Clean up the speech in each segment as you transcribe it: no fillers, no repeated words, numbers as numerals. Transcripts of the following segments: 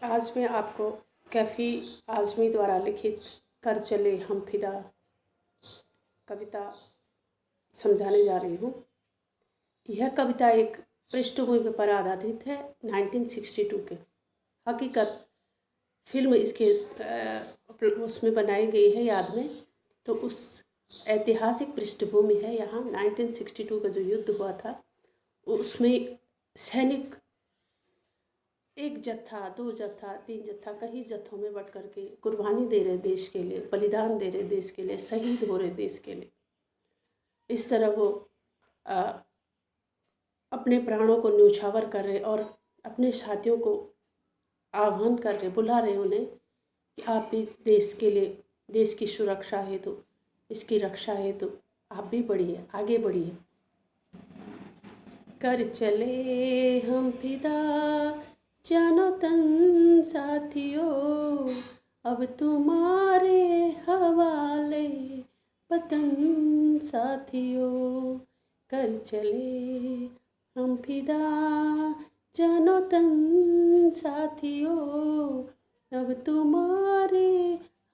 आज मैं आपको कैफ़ी आज़मी द्वारा लिखित कर चले हम फिदा कविता समझाने जा रही हूँ। यह कविता एक पृष्ठभूमि पर आधारित है 1962 के। हकीकत फिल्म इसके उसमें बनाई गई है याद में, तो उस ऐतिहासिक पृष्ठभूमि है यहाँ 1962 का जो युद्ध हुआ था उसमें सैनिक एक जत्था, दो जत्था, तीन जत्था, कई जत्थों में बट करके कुर्बानी दे रहे देश के लिए, बलिदान दे रहे देश के लिए, शहीद हो रहे देश के लिए। इस तरह वो अपने प्राणों को न्यौछावर कर रहे और अपने साथियों को आह्वान कर रहे, बुला रहे उन्हें कि आप भी देश के लिए, देश की सुरक्षा हेतु, इसकी रक्षा हेतु आप भी बढ़िए, आगे बढ़िए। कर चले हम फिदा जानो तन साथियों, अब तुम्हारे हवाले वतन साथियों। कर चले हम फिदा जानो तन साथियों, अब तुम्हारे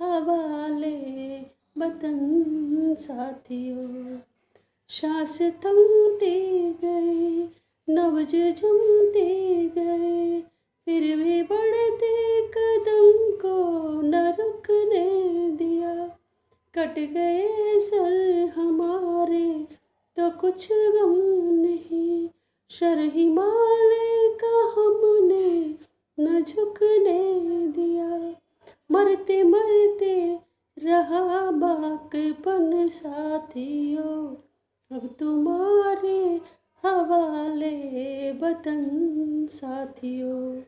हवाले वतन साथियों। सांस थमते गए, नब्ज जमते गए, फिर भी बढ़ते कदम को न रुकने दिया। कट गए सर हमारे तो कुछ गम नहीं, सर हिमालय का हमने न झुकने दिया। मरते मरते रहा बाकपन साथियों, अब तुम्हारे हवाले वतन साथियों।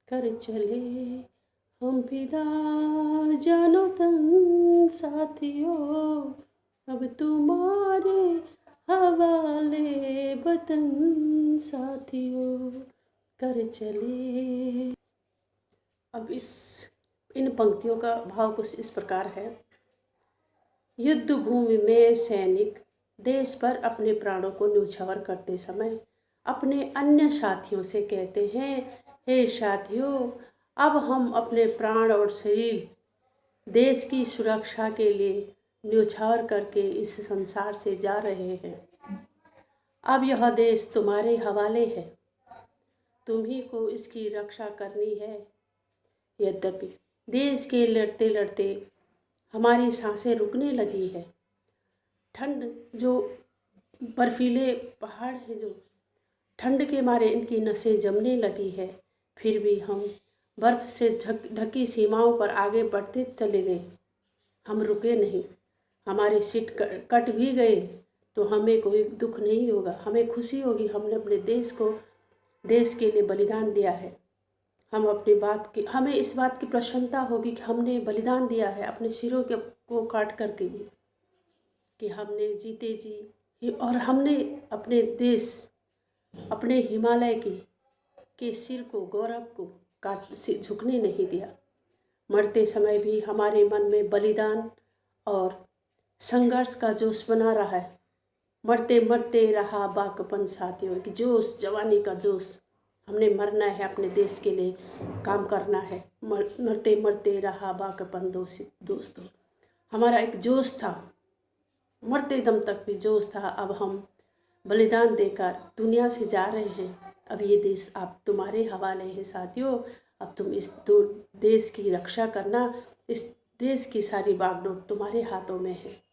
कर चले हम फिदा जानो तन साथियों, अब तुम्हारे हवाले वतन साथियों। कर चले। अब इन पंक्तियों का भाव कुछ इस प्रकार है। युद्ध भूमि में सैनिक देश पर अपने प्राणों को न्यौछावर करते समय अपने अन्य साथियों से कहते हैं, हे साथियों, अब हम अपने प्राण और शरीर देश की सुरक्षा के लिए न्यौछावर करके इस संसार से जा रहे हैं। अब यह देश तुम्हारे हवाले है, तुम्ही को इसकी रक्षा करनी है। यद्यपि देश के लड़ते लड़ते हमारी सांसें रुकने लगी है, ठंड जो बर्फीले पहाड़ है, जो ठंड के मारे इनकी नसें जमने लगी है, फिर भी हम बर्फ़ से ढकी सीमाओं पर आगे बढ़ते चले गए। हम रुके नहीं। हमारे सीट कट भी गए तो हमें कोई दुख नहीं होगा, हमें खुशी होगी। हमने अपने देश के लिए बलिदान दिया है। हमें इस बात की प्रसन्नता होगी कि हमने बलिदान दिया है, अपने सिरों को काट करके भी, कि हमने जीते जी और हमने अपने देश, अपने हिमालय के सिर को, गौरव को काट से झुकने नहीं दिया। मरते समय भी हमारे मन में बलिदान और संघर्ष का जोश बना रहा है। मरते मरते रहा बाकपन साथियों, एक जोश, जवानी का जोश। हमने मरना है, अपने देश के लिए काम करना है। मरते मरते रहा बाकपन दोस्तों। हमारा एक जोश था, मरते दम तक भी जोश था। अब हम बलिदान देकर दुनिया से जा रहे हैं। अब ये देश आप तुम्हारे हवाले है साथियों। अब तुम इस देश की रक्षा करना, इस देश की सारी बागडोर तुम्हारे हाथों में है।